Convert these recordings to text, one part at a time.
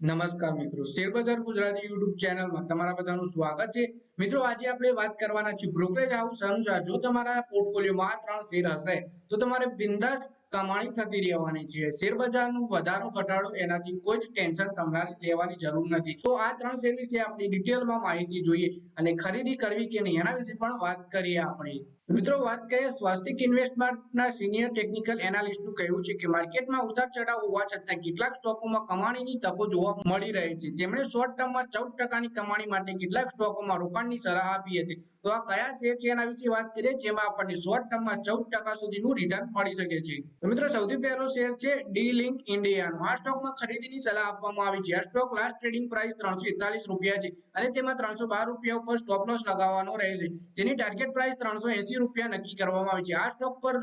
નમસ્કાર મિત્રો, શેરબજાર ગુજરાતી યુટ્યુબ ચેનલમાં તમારા બધાનું સ્વાગત છે। મિત્રો, આજે આપણે વાત કરવાના છીએ બ્રોકરેજ હાઉસ અનુસાર જો તમારા પોર્ટફોલિયોમાં આ ત્રણ શેર હશે તો તમારે બિંદાસ કમાણી થતી રહેવાની છે। શેરબજારનું વધારો ઘટાડો એનાથી કોઈ જ ટેન્શન તમારે લેવાની જરૂર નથી। તો આ ત્રણ શેર વિશે આપણે ડિટેલમાં માહિતી જોઈએ અને ખરીદી કરવી કે નહીં એના વિશે પણ વાત કરીએ આપણે। મિત્રો, વાત કરીએ સ્વાસ્તિક ઇન્વેસ્ટમેન્ટના સિનિયર ટેકનિકલ એનાલિસ્ટનું કહેવું છે કે માર્કેટમાં ઉતાર ચઢાવ હોવા છતાં કેટલાક સ્ટોકોમાં કમાણીની તકો જોવા મળી રહી છે। તેમણે શોર્ટ ટર્મમાં 14% કમાણી માટે કેટલાક સ્ટોકોમાં રોકાણની સલાહ આપી હતી। તો આ કયા શેર છે એના વિશે વાત કરીએ જેમાં આપણને શોર્ટ ટર્મમાં 14% સુધીનું રિટર્ન મળી શકે છે। તો મિત્રો, સૌથી પહેલો શેર છે ડી લિંક ઇન્ડિયાનો। આ સ્ટોકમાં ખરીદીની સલાહ આપવામાં આવી છે। આ સ્ટોક લાસ્ટ ટ્રેડિંગ પ્રાઇસ ₹341 છે અને તેમાં ₹312 ઉપર સ્ટોપ લોસ લગાવવાનો રહેશે। તેની ટાર્ગેટ પ્રાઇસ ₹380 નક્કી કરવામાં આવી છે। આ સ્ટોક પર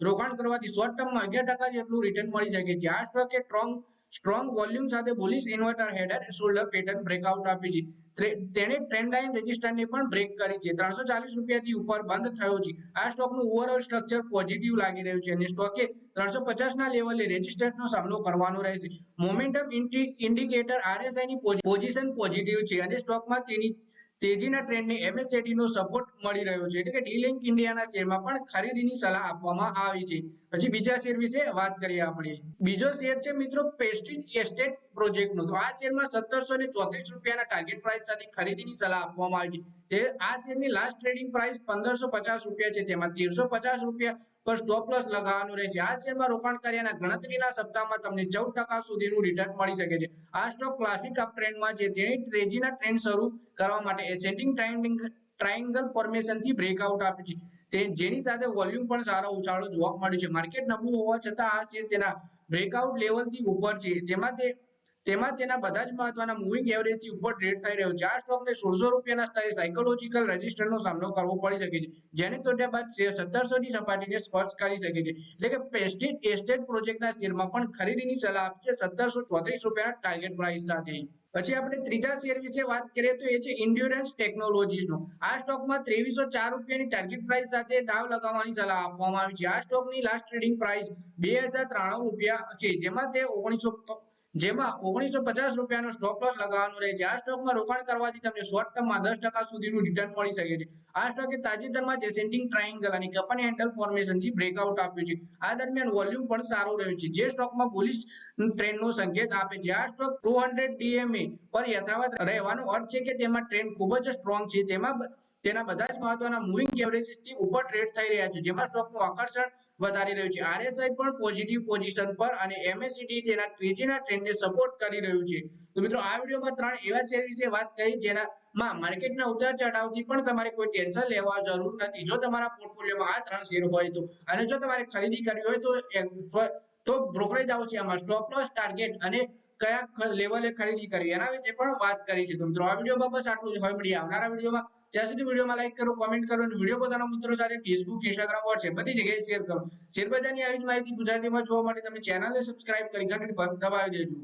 રોકાણ કરવાથી શોર્ટ ટર્મમાં 11% જેટલું રિટર્ન મળી શકે છે। આ સ્ટોકે સ્ટ્રોંગ વોલ્યુમ સાથે bullish inverted head and shoulder pattern breakout આપી છે। તેણે ટ્રેન્ડ લાઇન રેઝિસ્ટન્સને પણ બ્રેક કરી છે। ₹340 થી ઉપર બંધ થયો છે। આ સ્ટોકનું ઓવરઓલ સ્ટ્રક્ચર પોઝિટિવ લાગી રહ્યું છે અને સ્ટોકે 350 ના લેવલે રેઝિસ્ટન્સનો સામનો કરવાનો રહેશે। મોમેન્ટમ ઇન્ડિકેટર આરએસઆઈ ની પોઝિશન પોઝિટિવ છે અને સ્ટોકમાં તેજીના ટ્રેન્ડને MACD નો સપોર્ટ મળી રહ્યો છે। એટલે કે ડી લિંક ઇન્ડિયાના શેરમાં પણ ખરીદીની સલાહ આપવામાં આવી છે। પછી બીજા શેર વિશે વાત કરીએ આપણે। બીજો શેર છે મિત્રો પ્રેસ્ટીજ એસ્ટેટ પ્રોજેક્ટનો। તો આ શેરમાં ₹1734 ટાર્ગેટ પ્રાઇસ સાથે ખરીદીની સલાહ આપવામાં આવી છે। આ શેરની લાસ્ટ ટ્રેડિંગ પ્રાઇસ ₹1550 છે। તેમાં ₹1350 પર સ્ટોપ લોસ લગાવવાનું રહેશે। આ શેરમાં રોકાણ કર્યાના ગણતરીના સપ્તાહમાં તમને 14% સુધીનું રિટર્ન મળી શકે છે। આ સ્ટોક ક્લાસિક અપ ટ્રેન્ડમાં છે। તેની તેજીના ટ્રેન્ડ શરૂ કરવા માટે એસેન્ડિંગ ટ્રાયેંગલ ફોર્મેશનથી બ્રેકઆઉટ આપ્યું છે જેની સાથે વોલ્યુમ પણ સારો ઉછાળો જોવા મળ્યો છે। માર્કેટ નબળું હોવા છતાં આ શેર તેના બ્રેકઆઉટ લેવલથી ઉપર છે। તેમાં તેના બધા જ મહત્વના મૂવિંગ એવરેજથી ઉપર ટ્રેડ થઈ રહ્યો છે। આ સ્ટોકને ₹1600 ના સ્તરે સાયકોલોજીકલ રેઝિસ્ટન્સનો સામનો કરવો પડી શકે છે જેને તોડ્યા બાદ શેર 1700 ની સપાટીને સ્પર્શ કરી શકે છે। એટલે કે પ્રેસ્ટીજ એસ્ટેટ પ્રોજેક્ટના શેરમાં પણ ખરીદીની સલાહ આપી છે ₹1734 ના ટાર્ગેટ પ્રાઇસ સાથે। પછી આપણે ત્રીજા શેર વિશે વાત કરીએ તો એ છે એન્ડ્યુરન્સ ટેકનોલોજીસનો। આ સ્ટોકમાં ₹2304 ની ટાર્ગેટ પ્રાઇસ સાથે દાવ લગાવવાની સલાહ આપવામાં આવી છે। આ સ્ટોકની લાસ્ટ ટ્રેડિંગ પ્રાઇસ ₹2093 છે જેમાં ₹1950 નો સ્ટોપ લોસ લગાવવાનો રહે છે। આ સ્ટોકમાં રોકાણ કરવાથી તમને શોર્ટ ટર્મમાં 10% સુધીનું રિટર્ન મળી શકે છે। આ સ્ટોકે તાજેતરમાં એસેન્ડિંગ ટ્રાયેંગલ અને કપન હેન્ડલ ફોર્મેશનથી બ્રેકઆઉટ આપ્યું છે। આ દરમિયાન વોલ્યુમ પણ સારું રહ્યું છે જે સ્ટોકમાં બુલિશ ટ્રેન્ડનો સંકેત આપે છે। આ સ્ટોક 200 DMA પર યથાવત રહેવાનો અર્થ છે કે તેમાં ટ્રેન્ડ ખૂબ જ સ્ટ્રોંગ છે। તેના બધા જ મહત્વના મૂવિંગ એવરેજીસથી ઉપર ટ્રેડ થઈ રહ્યા છે જેમાં સ્ટોકનું આકર્ષણ વધારી રહ્યું છે। આરએસઆઈ પણ પોઝિટિવ પોઝિશન પર અને MACD તેના તેજીના ટ્રેન્ડને સપોર્ટ કરી રહ્યું છે। તો મિત્રો, આ વિડીયોમાં ત્રણ એવા શેર વિશે વાત કરી જેનામાં માર્કેટના ઉતાર ચઢાવથી પણ તમારે કોઈ ટેન્શન લેવા જરૂર નથી જો તમારા પોર્ટફોલિયોમાં આ ત્રણ શેર હોય તો। અને જો તમારે ખરીદી કરવી હોય તો બ્રોકરેજ હાઉસ આમાં સ્ટોપ લોસ ટાર્ગેટ અને કયા લેવલે ખરીદી કરવી એના વિશે પણ વાત કરી છે। તો મિત્રો, આ વિડીયોમાં બસ આટલું જ। હવે મળીએ આવનારા વિડીયોમાં। ત્યાં સુધી વિડીયોમાં લાઈક કરો, કોમેન્ટ કરો અને વિડીયો પોતાના મિત્રો સાથે ફેસબુક, ઇન્સ્ટાગ્રામ, વોટ્સએપ બધી જગ્યાએ શેર કરો। શેરબજારની આવી જ માહિતી ગુજરાતીમાં જોવા માટે તમે ચેનલને સબસ્ક્રાઇબ કરી ઘંટડી પર દબાવી દેજો।